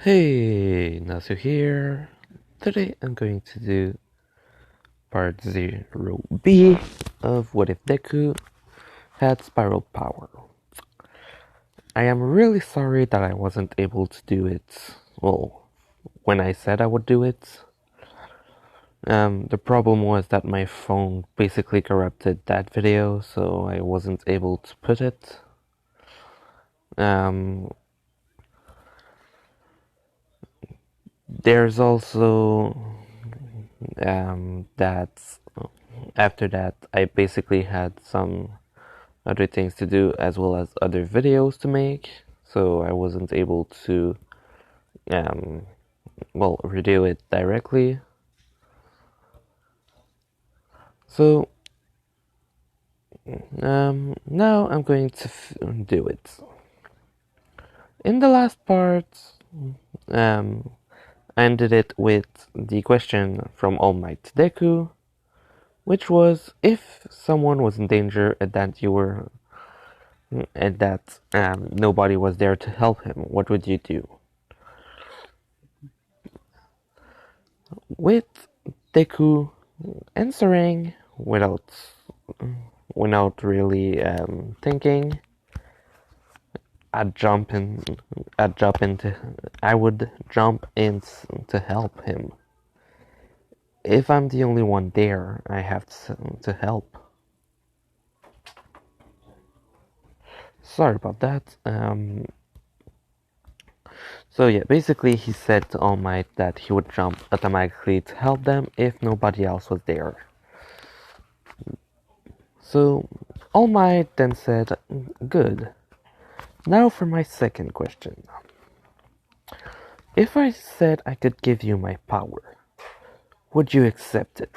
Hey, Nasu here. Today I'm going to do part 0B of What If Deku had spiral power. I am really sorry that I wasn't able to do it, well, when I said I would do it. The problem was that my phone basically corrupted that video, so I wasn't able to put it. Um, there's also that after that I basically had some other things to do as well as other videos to make, so I wasn't able to um, redo it directly. So now I'm going to do it. In the last part, um, I ended it with the question from All Might Deku, which was if someone was in danger and that nobody was there to help him, what would you do? With Deku answering without really thinking, I'd jump in. I'd jump into. I would jump in to help him. If I'm the only one there, I have to help. Sorry about that. So yeah, basically he said to All Might that he would jump automatically to help them if nobody else was there. So All Might then said, "Good. Now for my second question. If I said I could give you my power, would you accept it?"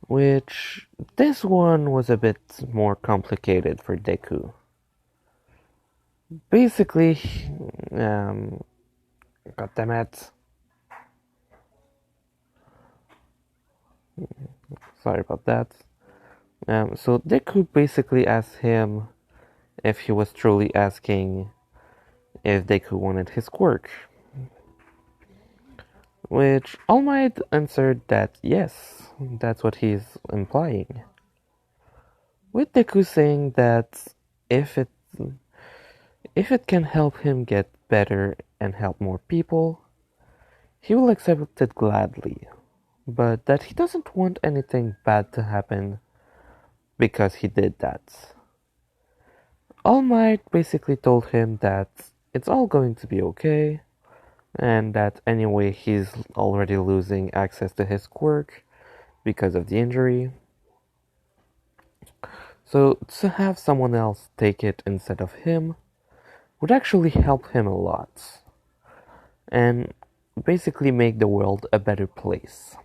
Which, this one was a bit more complicated for Deku. Basically, goddammit. Sorry about that. So Deku basically asked him if he was truly asking if Deku wanted his quirk. Which All Might answered that yes, that's what he's implying. With Deku saying that if it if it can help him get better and help more people, he will accept it gladly, but that he doesn't want anything bad to happen because he did that. All Might basically told him that it's all going to be okay, and that anyway he's already losing access to his quirk because of the injury. So to have someone else take it instead of him would actually help him a lot, and basically make the world a better place.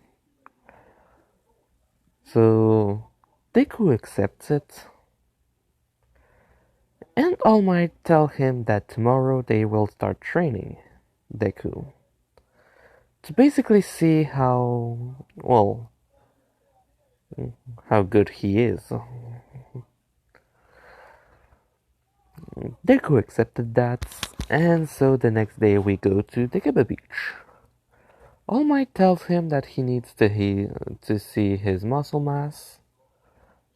So Deku accepts it, and All Might tell him that tomorrow they will start training Deku to basically see how good he is. Deku accepted that, and so the next day we go to Dekaba Beach. All Might tells him that he needs to see his muscle mass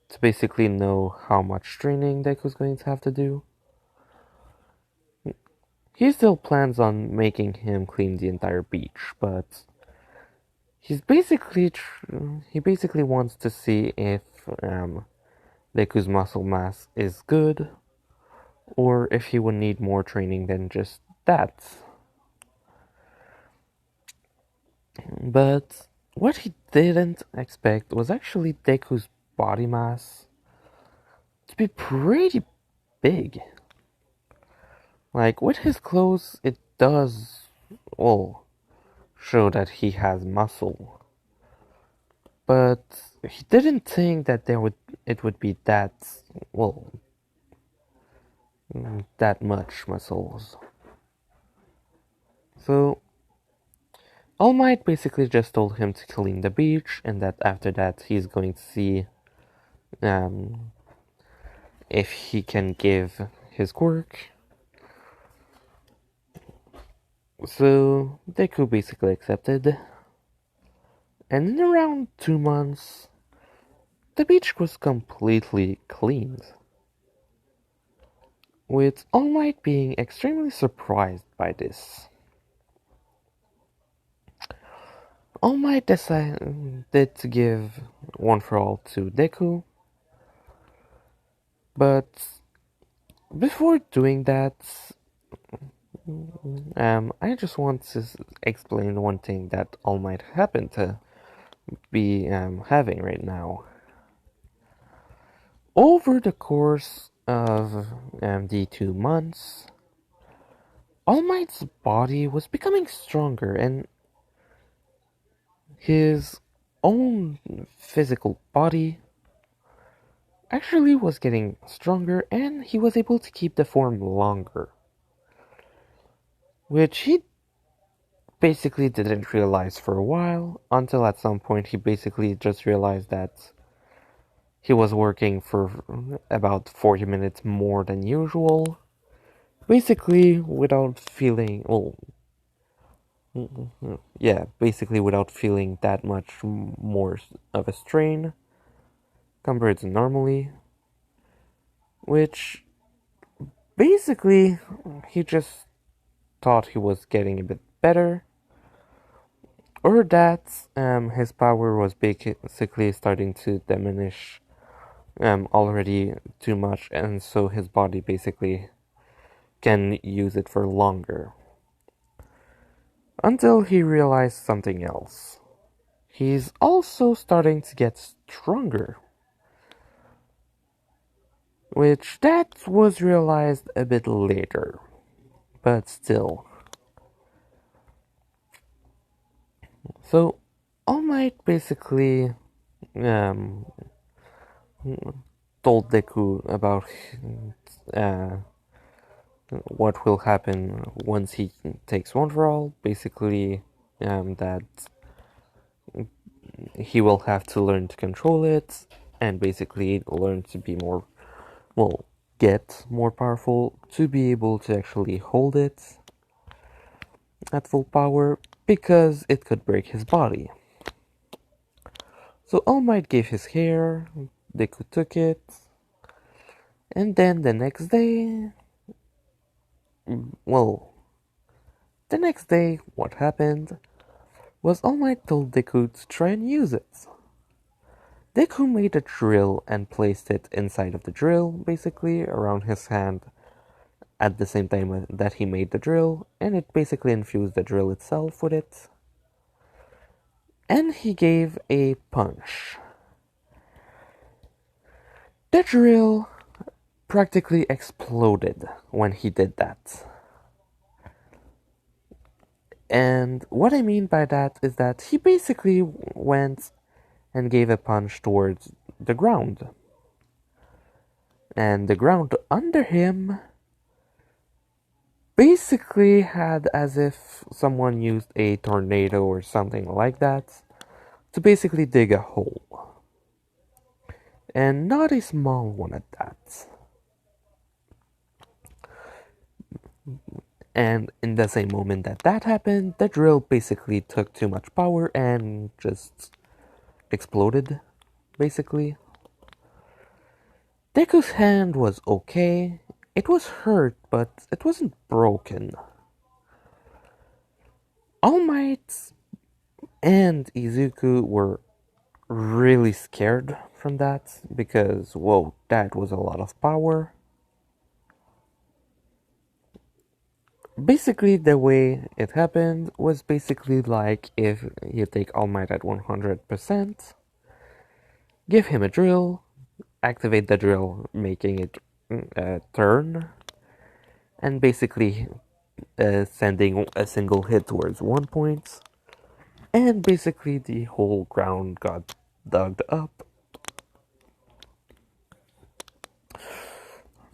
to basically know how much training Deku's going to have to do. He still plans on making him clean the entire beach, but he basically wants to see if Deku's muscle mass is good, or if he would need more training than just that. But what he didn't expect was actually Deku's body mass to be pretty big. Like, with his clothes, it does, show that he has muscle. But he didn't think that it would be that much muscles. So All Might basically just told him to clean the beach, and that after that he's going to see if he can give his quirk. So Deku basically accepted, and in around 2 months, the beach was completely cleaned, with All Might being extremely surprised by this. All Might decided to give One for All to Deku, but before doing that, I just want to explain one thing that All Might happen to be having right now. Over the course of the 2 months, All Might's body was becoming stronger, and his own physical body actually was getting stronger, and he was able to keep the form longer, which he basically didn't realize for a while, until at some point he basically just realized that he was working for about 40 minutes more than usual, basically without feeling, well, yeah, basically without feeling that much more of a strain compared to normally, which basically he just thought he was getting a bit better, or that his power was basically starting to diminish already too much, and so his body basically can use it for longer. Until he realized something else. He's also starting to get stronger, which that was realized a bit later, but still. So, All Might basically um, told Deku about uh, what will happen once he takes One for All. Basically, that he will have to learn to control it, and basically learn to be more, well, get more powerful to be able to actually hold it at full power, because it could break his body. So All Might gave his hair, Deku took it, and then well, the next day, what happened was All Might told Deku to try and use it. Deku made a drill and placed it inside of the drill, basically, around his hand, at the same time that he made the drill, and it basically infused the drill itself with it. And he gave a punch. The drill practically exploded when he did that. And what I mean by that is that he basically went and gave a punch towards the ground. And the ground under him basically had as if someone used a tornado or something like that to basically dig a hole. And not a small one at that. And in the same moment that that happened, the drill basically took too much power and just exploded, basically. Deku's hand was okay. It was hurt, but it wasn't broken. All Might and Izuku were really scared from that, because, whoa, that was a lot of power. Basically, the way it happened was basically like if you take All Might at 100%, give him a drill, activate the drill, making it turn, and basically sending a single hit towards 1 point, and basically the whole ground got dug up.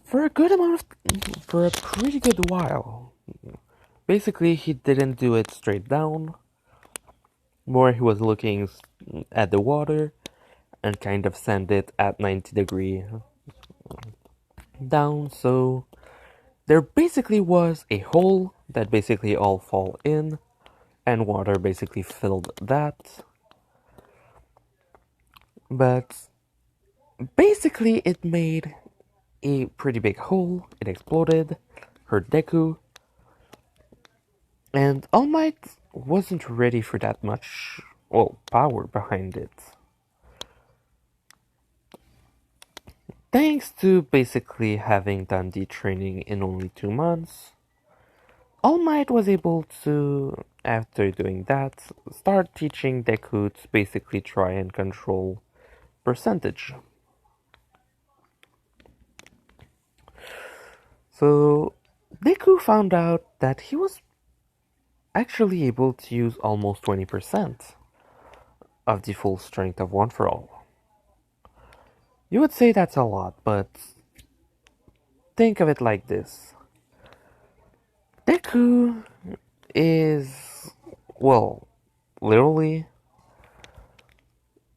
For a pretty good while. Basically, he didn't do it straight down. More, he was looking at the water and kind of sent it at 90-degree down, so there basically was a hole that basically all fall in, and water basically filled that. But basically it made a pretty big hole, it exploded, hurt Deku, and All Might wasn't ready for that much, well, power behind it. Thanks to basically having done the training in only 2 months, All Might was able to, after doing that, start teaching Deku to basically try and control percentage. So Deku found out that he was actually able to use almost 20% of the full strength of One For All. You would say that's a lot, but think of it like this. Deku is, well, literally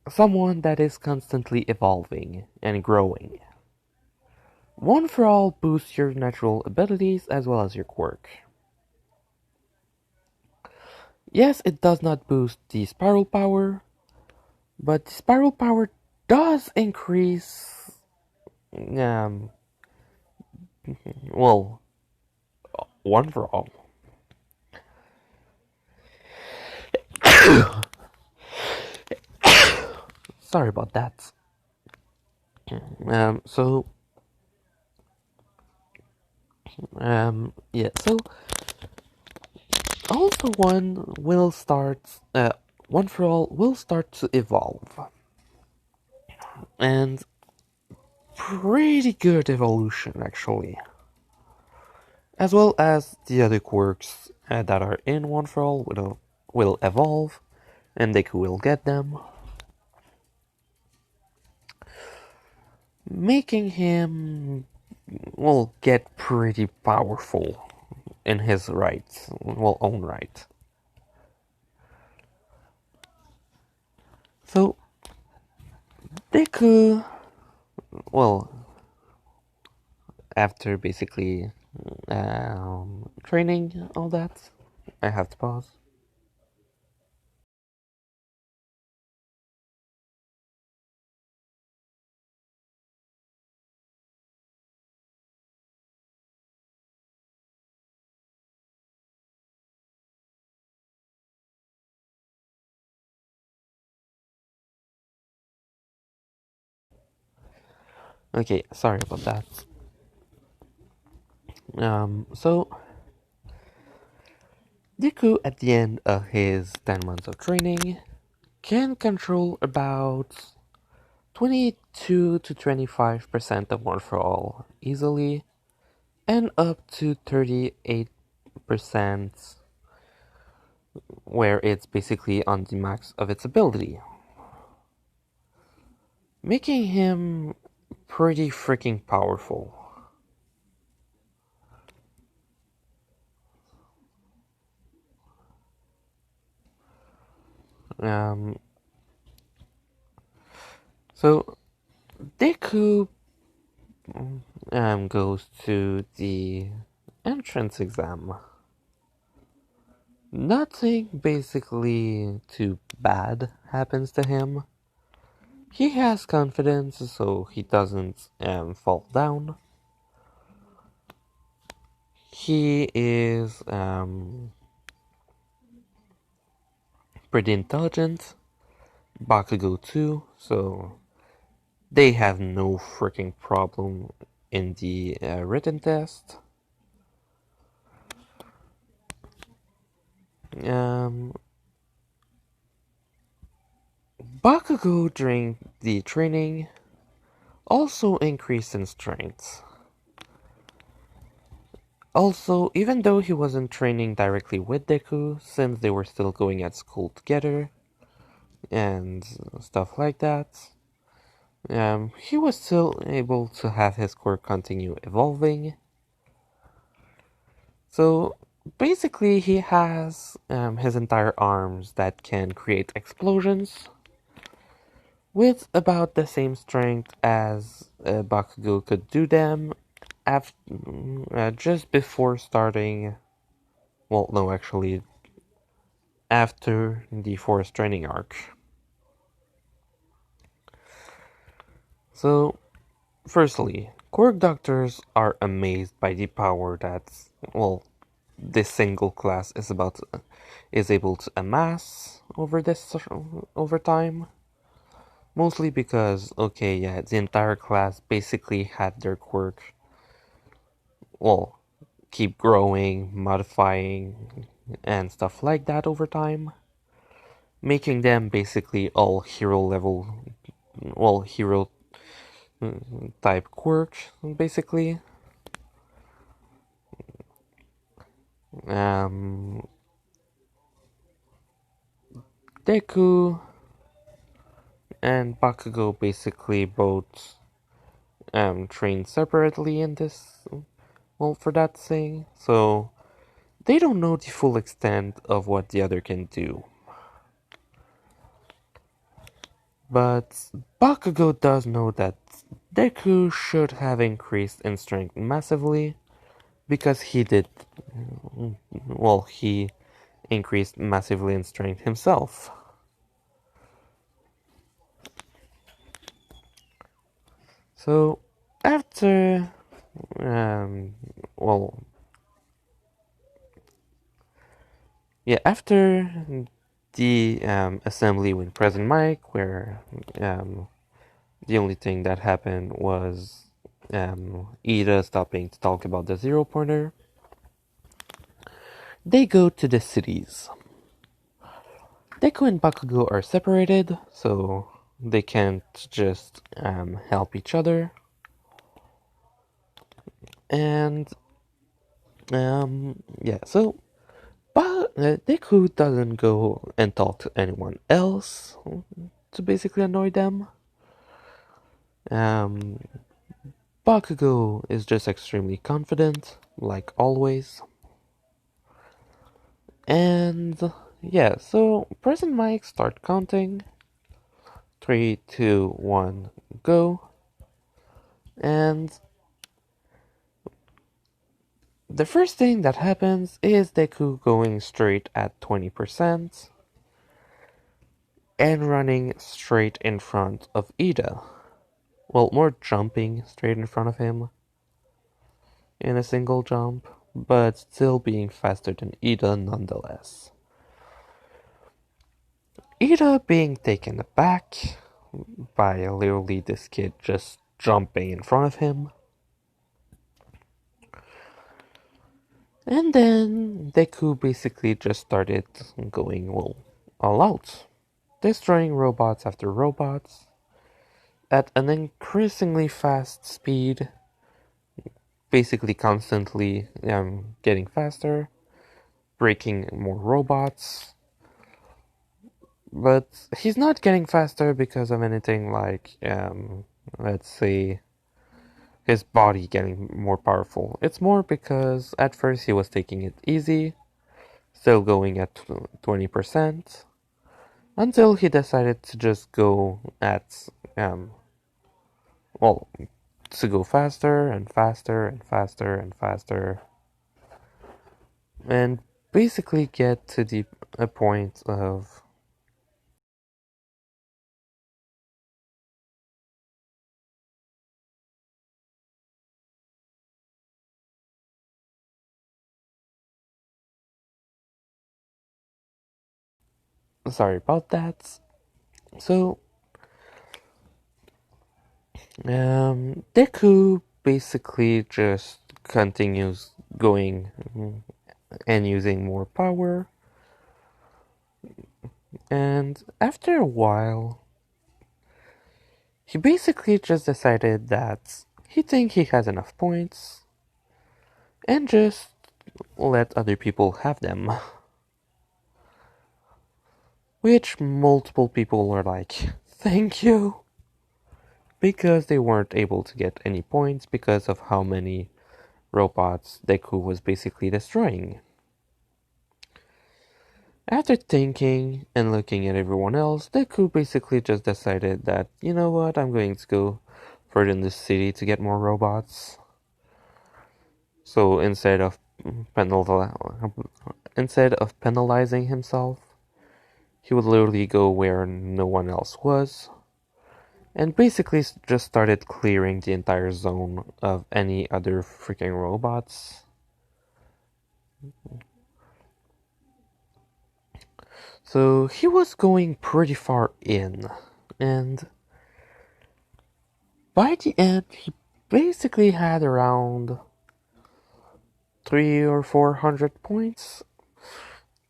someone that is constantly evolving and growing. One For All boosts your natural abilities as well as your quirk. Yes, it does not boost the spiral power, but the spiral power does increase, um, well, One For All. Sorry about that. So, yeah, so All For One will start, One For All will start to evolve. And pretty good evolution, actually. As well as the other quirks that are in One For All will evolve, and Deku will get them. Making him, will get pretty powerful in his right, own right. So, Deku, well, after basically training all that, I have to pause. Okay, sorry about that. So Deku, at the end of his 10 months of training, can control about 22 to 25% of One For All easily, and up to 38% where it's basically on the max of its ability, making him pretty freaking powerful. Um, so Deku goes to the entrance exam. Nothing basically too bad happens to him. He has confidence, so he doesn't fall down. He is pretty intelligent. Bakugo too, so they have no freaking problem in the written test. Um, Bakugo during the training also increased in strength. Also, even though he wasn't training directly with Deku, since they were still going at school together and stuff like that, he was still able to have his quirk continue evolving. So basically, he has his entire arms that can create explosions with about the same strength as Bakugo could do them just before starting well, no, actually, after the forest training arc. So, firstly, quirk doctors are amazed by the power that, well, this single class is able to amass over time. Mostly because, okay, yeah, the entire class basically had their quirk, well, keep growing, modifying, and stuff like that over time, making them basically all hero level, well, hero type quirks, basically. Um, Deku and Bakugo basically both train separately in this, well, for that thing, so they don't know the full extent of what the other can do. But Bakugo does know that Deku should have increased in strength massively, because he did, well, he increased massively in strength himself. So, after, um, well, yeah, after the assembly with President Mike, where the only thing that happened was Ida stopping to talk about the zero pointer, they go to the cities. Deku and Bakugo are separated, so they can't just help each other. And yeah, so Deku doesn't go and talk to anyone else to basically annoy them. Um, Bakugo is just extremely confident, like always. And yeah, so President Mike start counting. 3, 2, 1, go. And the first thing that happens is Deku going straight at 20% and running straight in front of Ida. Well, more jumping straight in front of him in a single jump, but still being faster than Ida nonetheless. Ida being taken aback by literally this kid just jumping in front of him. And then Deku basically just started going, well, all out, destroying robots after robots at an increasingly fast speed, basically constantly getting faster, breaking more robots. But he's not getting faster because of anything like, let's say, his body getting more powerful. It's more because at first he was taking it easy, still going at 20%, until he decided to just go at, well, to go faster and faster and faster and faster, and basically get to a point of, sorry about that. So, Deku basically just continues going and using more power. And after a while, he basically just decided that he thinks he has enough points and just let other people have them. Which multiple people are like, thank you, because they weren't able to get any points because of how many robots Deku was basically destroying. After thinking and looking at everyone else, Deku basically just decided that, you know what, I'm going to go further in the city to get more robots. So instead of instead of penalizing himself, he would literally go where no one else was, and basically just started clearing the entire zone of any other freaking robots. So he was going pretty far in, and by the end, he basically had around 300 or 400 points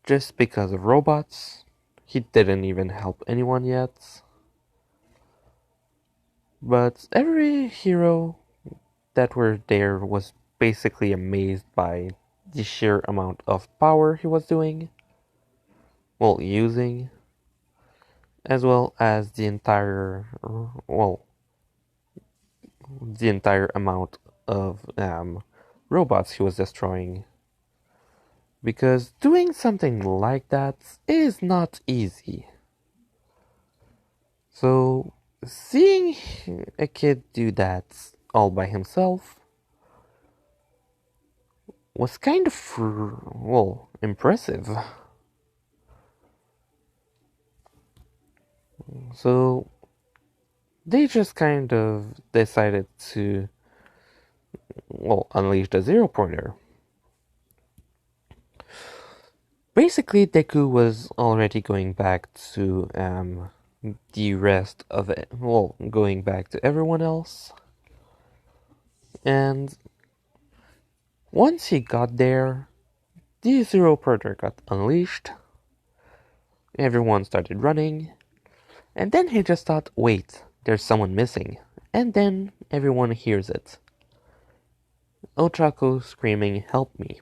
just because of robots. He didn't even help anyone yet. But every hero that were there was basically amazed by the sheer amount of power he was doing, well, using, as well as the entire amount of robots he was destroying. Because doing something like that is not easy. So, seeing a kid do that all by himself was kind of, impressive. So, they just kind of decided to, unleash the zero pointer. Basically, Deku was already going back to the rest of it. Well, going back to everyone else. And once he got there, the zero pointer got unleashed. Everyone started running. And then he just thought, wait, there's someone missing. And then everyone hears it. Ochako screaming, help me.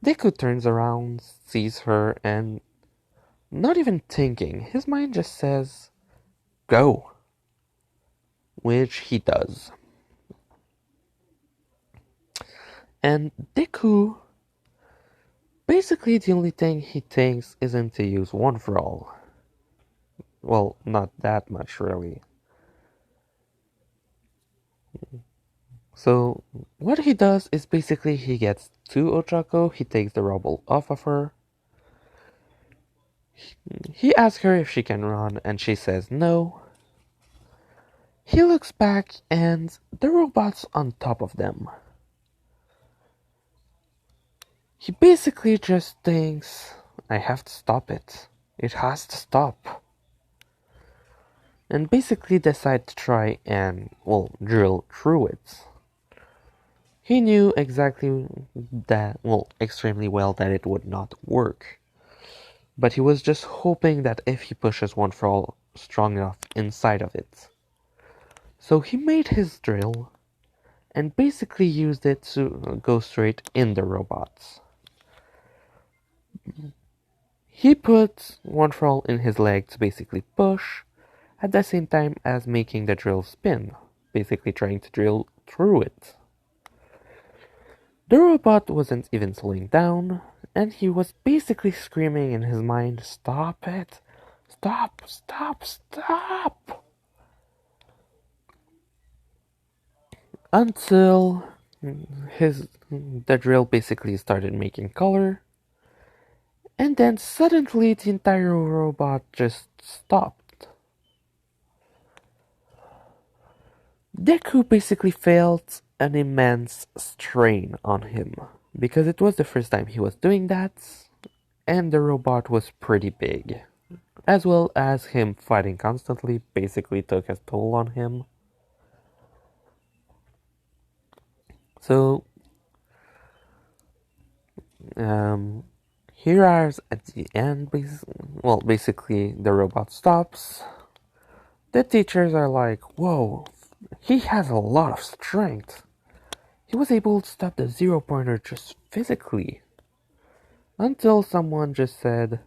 Deku turns around, sees her, and not even thinking, his mind just says, go. Which he does. And Deku, basically the only thing he thinks isn't to use one for all. Well, not that much really. So, what he does is basically he gets to Ochako, he takes the rubble off of her. He asks her if she can run, and she says no. He looks back, and the robot's on top of them. He basically just thinks, I have to stop it. It has to stop. And basically decide to try and, drill through it. He knew exactly that, extremely well that it would not work. But he was just hoping that if he pushes one for all strong enough inside of it. So he made his drill and basically used it to go straight in the robots. He put one for all in his leg to basically push, at the same time as making the drill spin, basically trying to drill through it. The robot wasn't even slowing down, and he was basically screaming in his mind, stop it! Stop! Stop! Stop! Until the drill basically started making color, and then suddenly the entire robot just stopped. Deku basically felt an immense strain on him, because it was the first time he was doing that, and the robot was pretty big, as well as him fighting constantly basically took a toll on him. So, here are at the end, basically the robot stops. The teachers are like, whoa, he has a lot of strength. He was able to stop the zero pointer just physically. Until someone just said,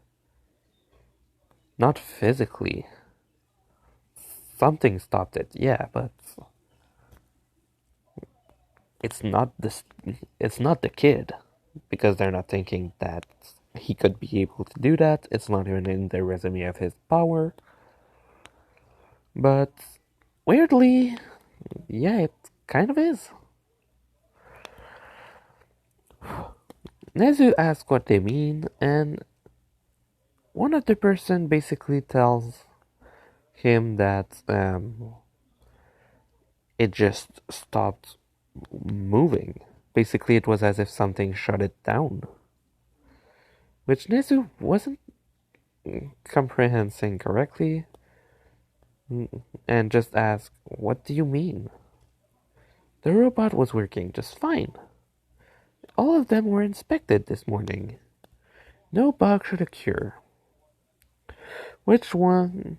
not physically. Something stopped it, yeah, but it's not the kid, because they're not thinking that he could be able to do that. It's not even in the resume of his power. But weirdly, yeah, it kind of is. Nezu asks what they mean, and one of the person basically tells him that it just stopped moving. Basically, it was as if something shut it down, which Nezu wasn't comprehending correctly, and just asked, "What do you mean?" The robot was working just fine. All of them were inspected this morning. No bug should occur. Which one?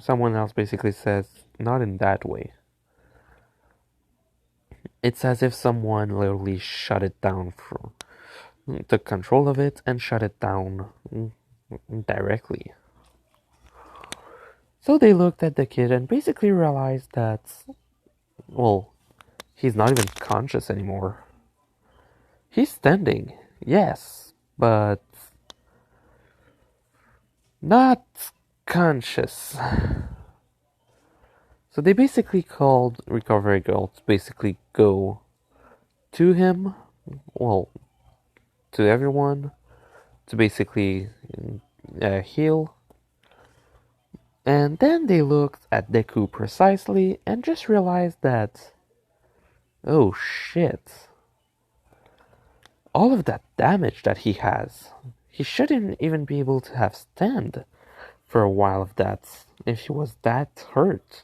Someone else basically says, not in that way. It's as if someone literally shut it down, took control of it and shut it down directly. So they looked at the kid and basically realized that, well, he's not even conscious anymore. He's standing, yes, but not conscious. So they basically called Recovery Girl to basically go to him, well, to everyone, to basically heal. And then they looked at Deku precisely and just realized that, oh shit, all of that damage that he has, he shouldn't even be able to have stand for a while if he was that hurt.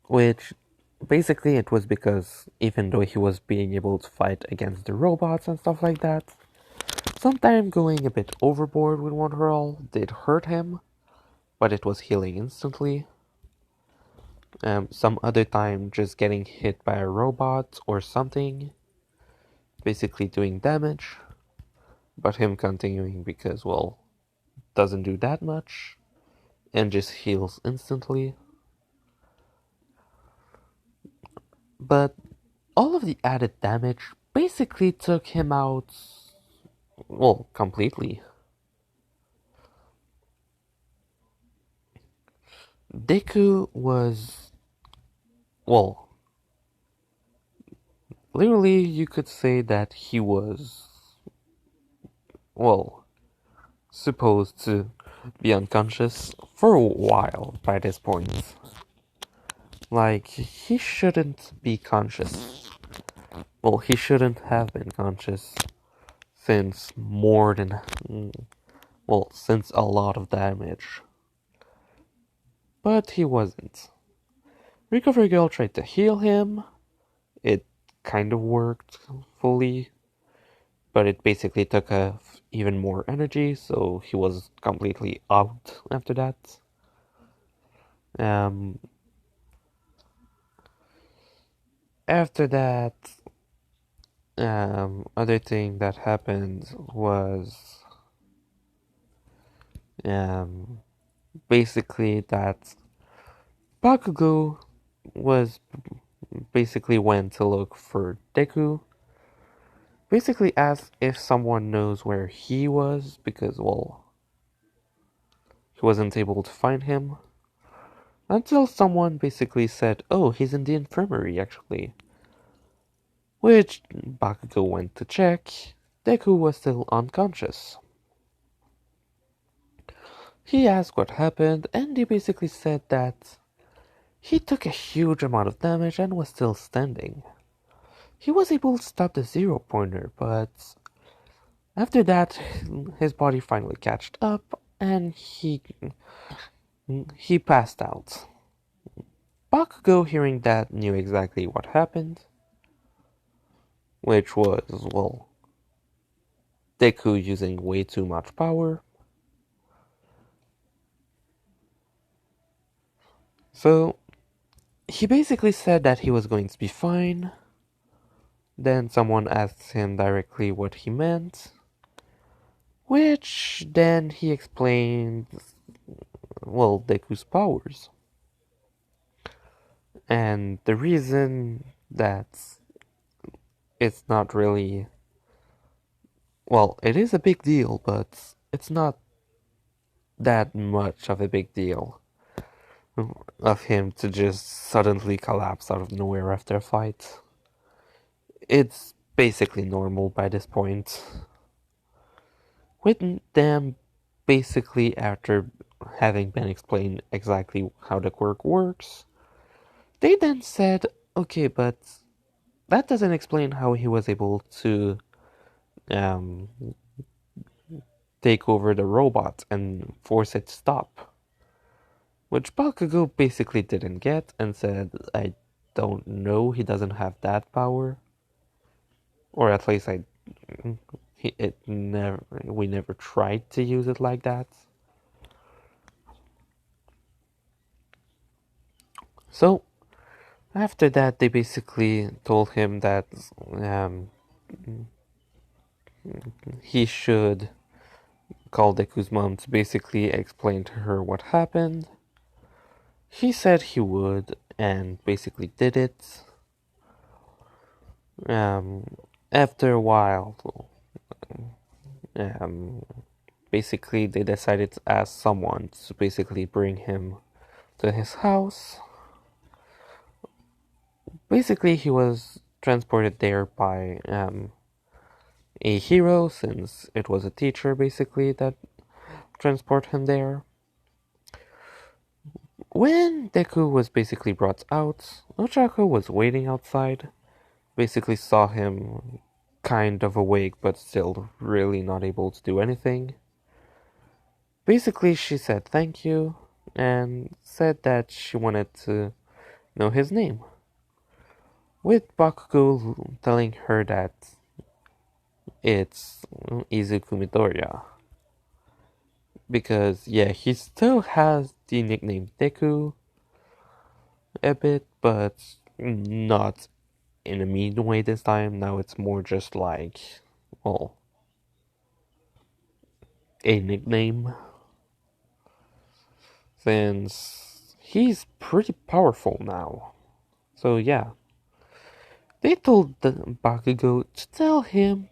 Which basically it was because even though he was being able to fight against the robots and stuff like that, sometimes going a bit overboard with one hurl did hurt him, but it was healing instantly. Some other time just getting hit by a robot or something, basically doing damage, but him continuing because, well, doesn't do that much and just heals instantly. But all of the added damage basically took him out, well, completely. Deku was, well, literally you could say that he was, well, supposed to be unconscious for a while by this point. Like, he shouldn't be conscious. Well, he shouldn't have been conscious since more than, since a lot of damage. But he wasn't. Recovery Girl tried to heal him. It kind of worked fully, but it basically took even more energy, so he was completely out after that. After that, other thing that happened was basically that Bakugo was basically went to look for Deku. Basically asked if someone knows where he was because, well, he wasn't able to find him. Until someone basically said, oh, he's in the infirmary actually. Which Bakugo went to check. Deku was still unconscious. He asked what happened, and he basically said that he took a huge amount of damage and was still standing. He was able to stop the zero pointer, but after that, his body finally catched up and he passed out. Bakugo, hearing that, knew exactly what happened, which was, well, Deku using way too much power. So, he basically said that he was going to be fine. Then someone asked him directly what he meant, which then he explained, well, Deku's powers. And the reason that it's not really, well, it is a big deal, but it's not that much of a big deal of him to just suddenly collapse out of nowhere after a fight. it's basically normal by this point. With them basically after having been explained exactly how the quirk works, they then said, okay, but that doesn't explain how he was able to um, take over the robot and force it to stop. Which Bakugo basically didn't get and said, I don't know, he doesn't have that power. Or at least we never tried to use it like that. So, after that, they basically told him that um, he should call Deku's mom to basically explain to her what happened. He said he would, and basically did it. Um, After a while, um, basically they decided to ask someone to basically bring him to his house. Basically, he was transported there by a hero, since it was a teacher basically that transport him there. When Deku was basically brought out, Ochako was waiting outside. Basically saw him kind of awake but still really not able to do anything. Basically, she said thank you and said that she wanted to know his name. With Bakugo telling her that it's Izuku Midoriya. Because, yeah, he still has the nickname Deku a bit, but not in a mean way this time. Now it's more just like, well, a nickname. Since he's pretty powerful now. So, yeah. They told the Bakugo to tell him,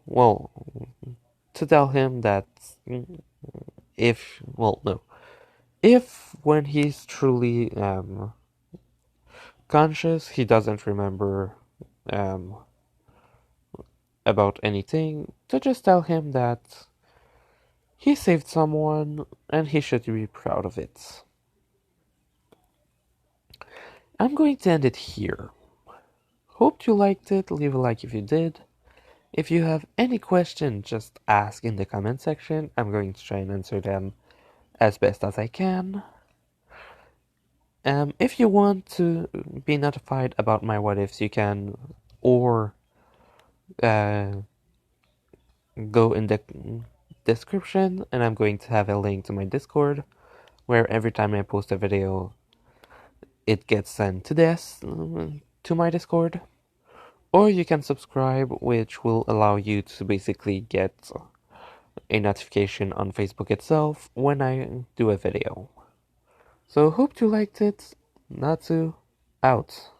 well, to tell him that if, well, no. If when he's truly conscious, he doesn't remember um, about anything, to just tell him that he saved someone and he should be proud of it. I'm going to end it here. Hope you liked it, leave a like if you did. If you have any question, just ask in the comment section. I'm going to try and answer them as best as I can. If you want to be notified about my what ifs, you can, or go in the description, and I'm going to have a link to my Discord, where every time I post a video, it gets sent to my Discord. Or you can subscribe, which will allow you to basically get a notification on Facebook itself when I do a video. So hope you liked it. Natsu, out.